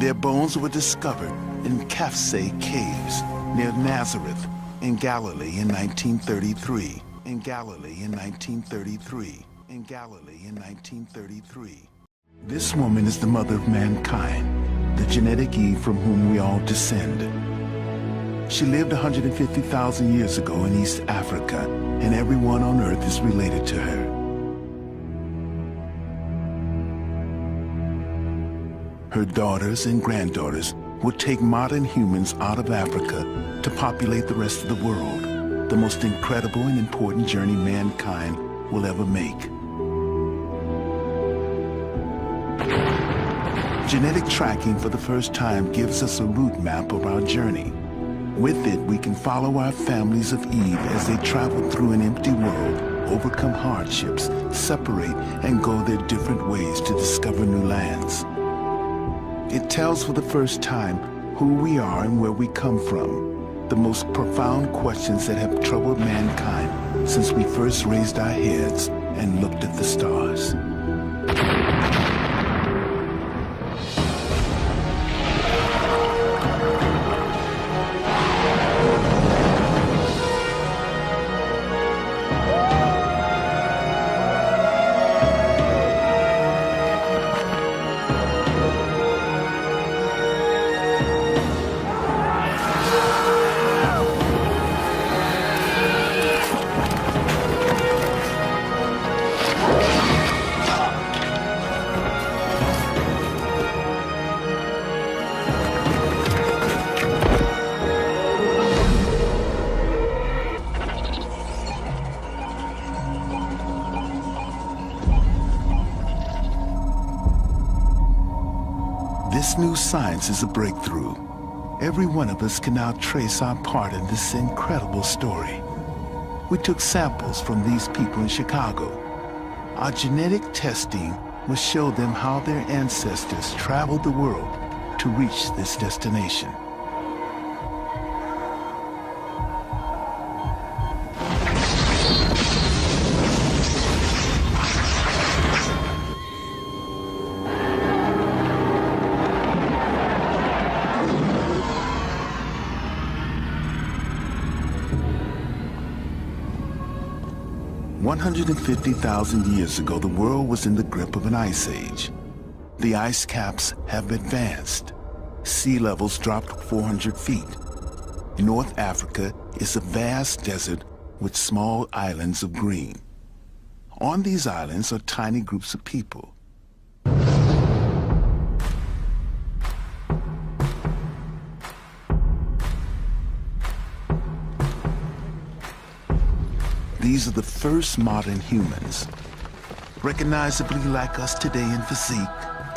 Their bones were discovered in Kafse caves near Nazareth in Galilee in 1933. In Galilee in 1933. In Galilee in 1933. This woman is the mother of mankind, the genetic Eve from whom we all descend. She lived 150,000 years ago in East Africa, and everyone on earth is related to her. Her daughters and granddaughters will take modern humans out of Africa to populate the rest of the world, the most incredible and important journey mankind will ever make. Genetic tracking for the first time gives us a route map of our journey. With it, we can follow our families of Eve as they travel through an empty world, overcome hardships, separate, and go their different ways to discover new lands. It tells for the first time who we are and where we come from, the most profound questions that have troubled mankind since we first raised our heads and looked at the stars. This new science is a breakthrough. Every one of us can now trace our part in this incredible story. We took samples from these people in Chicago. Our genetic testing will show them how their ancestors traveled the world to reach this destination. $150,000 years ago, the world was in the grip of an ice age. The ice caps have advanced. Sea levels dropped 400 feet. North Africa is a vast desert with small islands of green. On these islands are tiny groups of people. These are the first modern humans, recognizably like us today in physique,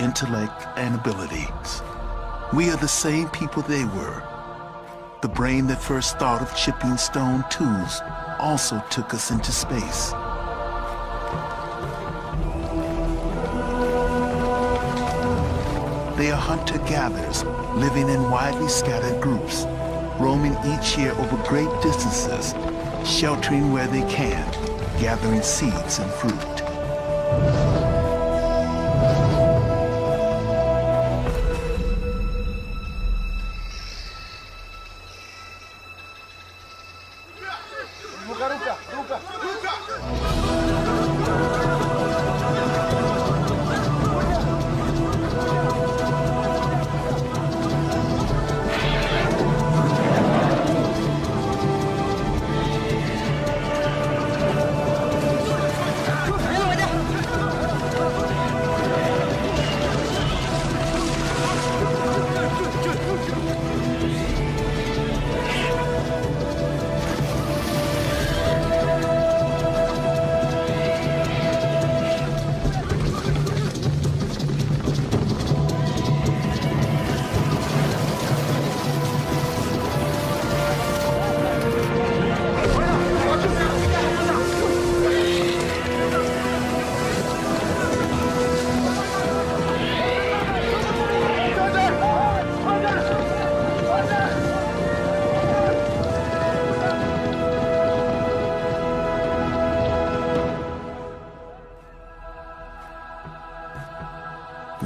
intellect, and abilities. We are the same people they were. The brain that first thought of chipping stone tools also took us into space. They are hunter-gatherers living in widely scattered groups, roaming each year over great distances, sheltering where they can, gathering seeds and fruit.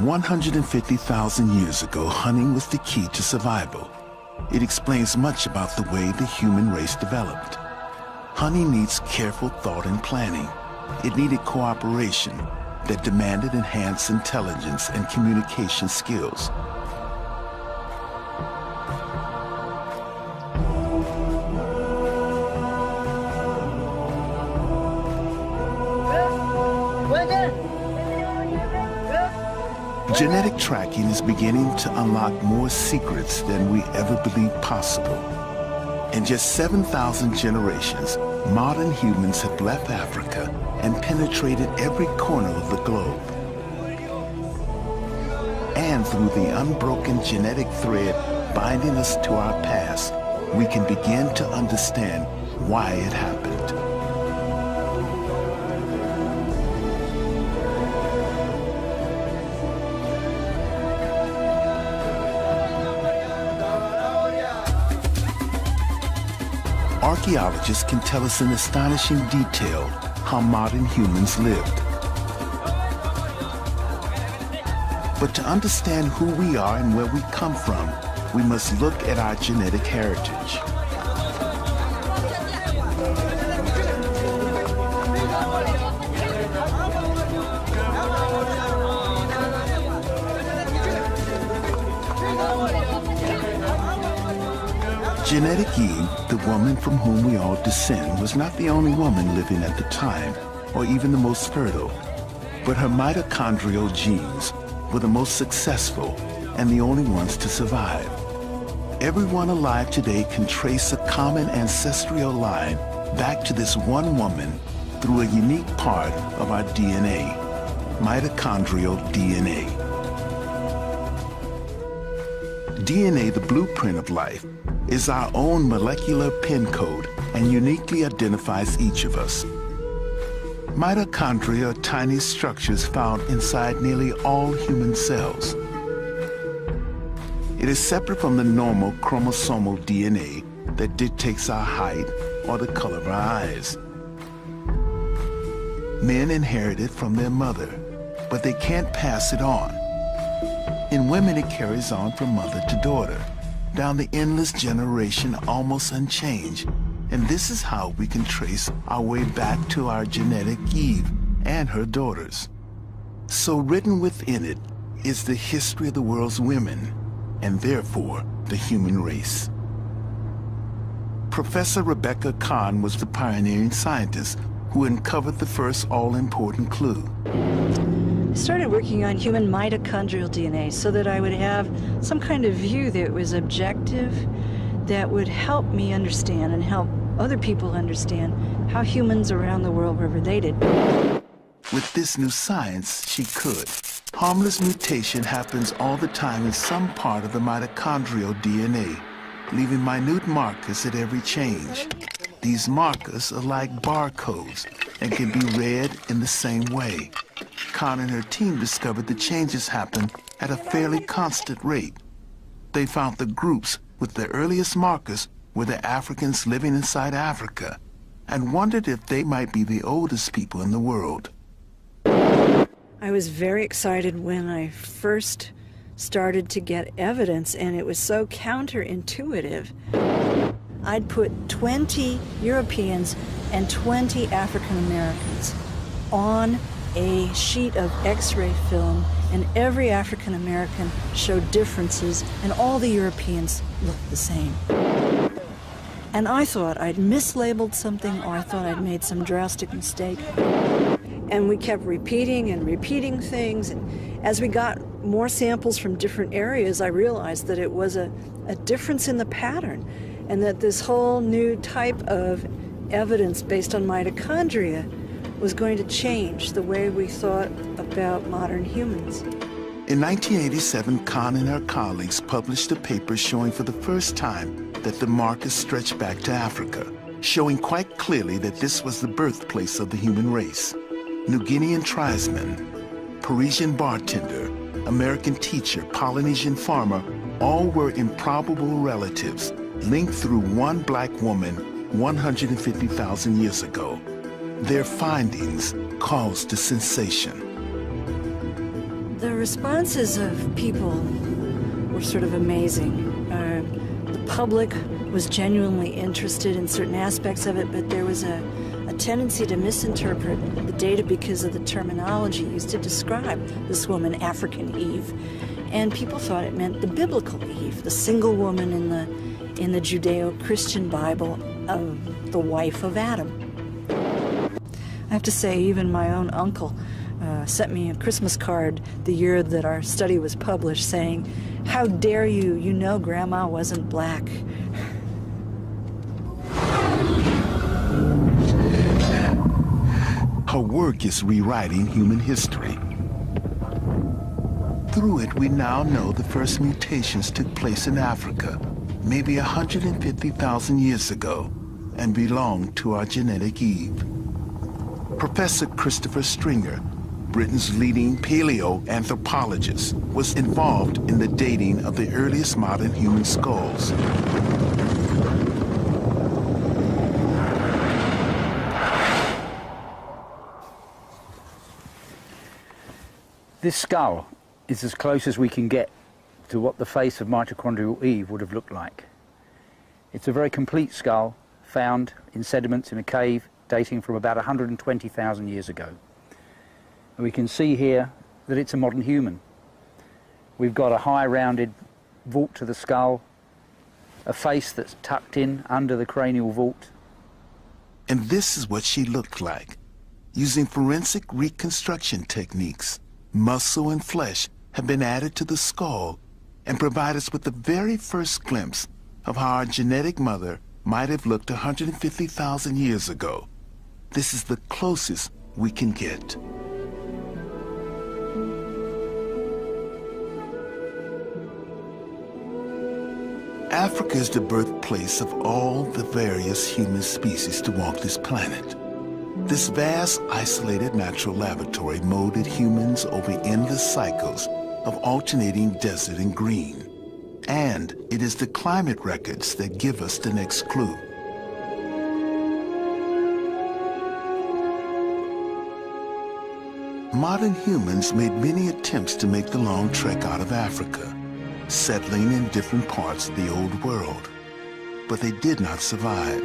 150,000 years ago, hunting was the key to survival. It explains much about the way the human race developed. Hunting needs careful thought and planning. It needed cooperation that demanded enhanced intelligence and communication skills. Genetic tracking is beginning to unlock more secrets than we ever believed possible. In just 7,000 generations, modern humans have left Africa and penetrated every corner of the globe. And through the unbroken genetic thread binding us to our past, we can begin to understand why it happened. Archaeologists can tell us in astonishing detail how modern humans lived. But to understand who we are and where we come from, we must look at our genetic heritage. Genetic Eve, the woman from whom we all descend, was not the only woman living at the time, or even the most fertile, but her mitochondrial genes were the most successful and the only ones to survive. Everyone alive today can trace a common ancestral line back to this one woman through a unique part of our DNA, mitochondrial DNA. DNA, the blueprint of life, is our own molecular pin code and uniquely identifies each of us. Mitochondria are tiny structures found inside nearly all human cells. It is separate from the normal chromosomal DNA that dictates our height or the color of our eyes. Men inherit it from their mother, but they can't pass it on. In women, it carries on from mother to daughter, down the endless generation almost unchanged. And this is how we can trace our way back to our genetic Eve and her daughters. So written within it is the history of the world's women, and therefore the human race. Professor Rebecca Kahn was the pioneering scientist who uncovered the first all-important clue. I started working on human mitochondrial DNA so that I would have some kind of view that was objective, that would help me understand and help other people understand how humans around the world were related. With this new science, she could. Harmless mutation happens all the time in some part of the mitochondrial DNA, leaving minute markers at every change. These markers are like barcodes and can be read in the same way. Kahn and her team discovered the changes happen at a fairly constant rate. They found the groups with the earliest markers were the Africans living inside Africa and wondered if they might be the oldest people in the world. I was very excited when I first started to get evidence, and it was so counterintuitive. I'd put 20 Europeans and 20 African Americans on a sheet of X-ray film, and every African American showed differences, and all the Europeans looked the same. And I thought I'd mislabeled something, or I thought I'd made some drastic mistake. And we kept repeating and repeating things, and as we got more samples from different areas, I realized that it was a difference in the pattern, and that this whole new type of evidence based on mitochondria was going to change the way we thought about modern humans. In 1987, Kahn and her colleagues published a paper showing for the first time that the markers stretched back to Africa, showing quite clearly that this was the birthplace of the human race. New Guinean tribesman, Parisian bartender, American teacher, Polynesian farmer, all were improbable relatives linked through one black woman 150,000 years ago. Their findings caused a sensation. The responses of people were sort of amazing. The public was genuinely interested in certain aspects of it, but there was a tendency to misinterpret the data because of the terminology used to describe this woman, African Eve. And people thought it meant the biblical Eve, the single woman in the Judeo-Christian Bible of the wife of Adam. I have to say, even my own uncle sent me a Christmas card the year that our study was published saying, "How dare you, you know Grandma wasn't black." Her work is rewriting human history. Through it, we now know the first mutations took place in Africa, maybe 150,000 years ago, and belonged to our genetic Eve. Professor Christopher Stringer, Britain's leading paleoanthropologist, was involved in the dating of the earliest modern human skulls. This skull is as close as we can get to what the face of mitochondrial Eve would have looked like. It's a very complete skull found in sediments in a cave dating from about 120,000 years ago. And we can see here that it's a modern human. We've got a high rounded vault to the skull, a face that's tucked in under the cranial vault. And this is what she looked like. Using forensic reconstruction techniques, muscle and flesh have been added to the skull and provide us with the very first glimpse of how our genetic mother might have looked 150,000 years ago. This is the closest we can get. Africa is the birthplace of all the various human species to walk this planet. This vast, isolated natural laboratory molded humans over endless cycles of alternating desert and green. And it is the climate records that give us the next clue. Modern humans made many attempts to make the long trek out of Africa, settling in different parts of the old world, but they did not survive.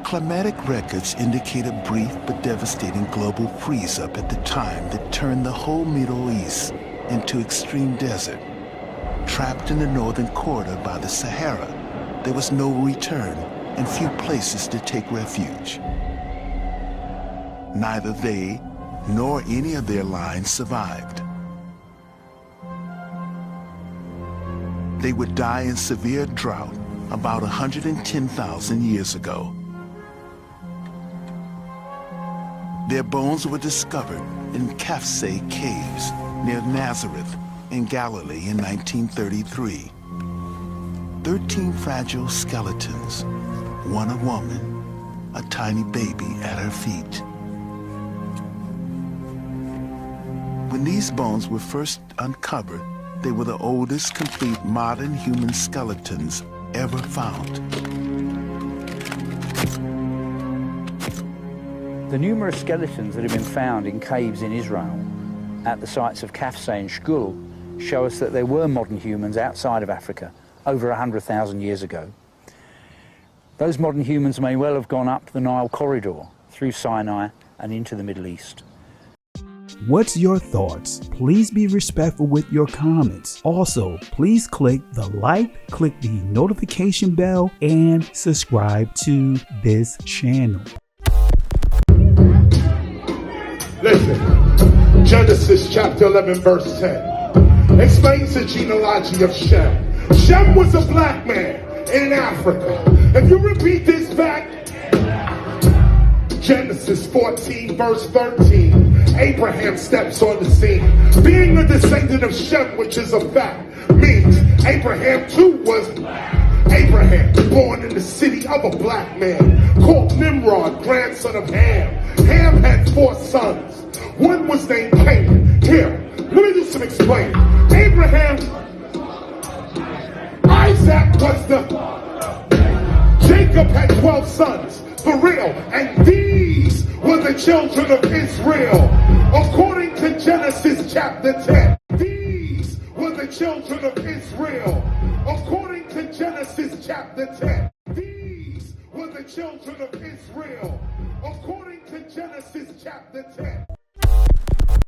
Climatic records indicate a brief but devastating global freeze-up at the time that turned the whole Middle East into extreme desert. Trapped in the northern corridor by the Sahara, there was no return and few places to take refuge. Neither they nor any of their lines survived. They would die in severe drought about 110,000 years ago. Their bones were discovered in Kafse caves near Nazareth in Galilee in 1933. 13 fragile skeletons, one a woman, a tiny baby at her feet. When these bones were first uncovered, they were the oldest complete modern human skeletons ever found. The numerous skeletons that have been found in caves in Israel at the sites of Kafse and Shkul show us that there were modern humans outside of Africa over 100,000 years ago. Those modern humans may well have gone up the Nile corridor through Sinai and into the Middle East. What's your thoughts? Please be respectful with your comments. Also, please click the like, click the notification bell, and subscribe to this channel. Listen, Genesis chapter 11 verse 10 explains the genealogy of Shem. Shem was a black man in Africa. If you repeat this back, Genesis 14 verse 13, Abraham steps on the scene. Being a descendant of Shem, which is a fact, means Abraham too was black. Abraham, born in the city of a black man, called Nimrod, grandson of Ham. Ham had 4 sons. One was named Canaan. Here, let me do some explaining. Abraham, Isaac was the... Jacob had 12 sons. For real. And these were the children of Israel. According to Genesis chapter 10. These were the children of Israel. According to Genesis chapter 10. These were the children of Israel. According to Genesis chapter 10.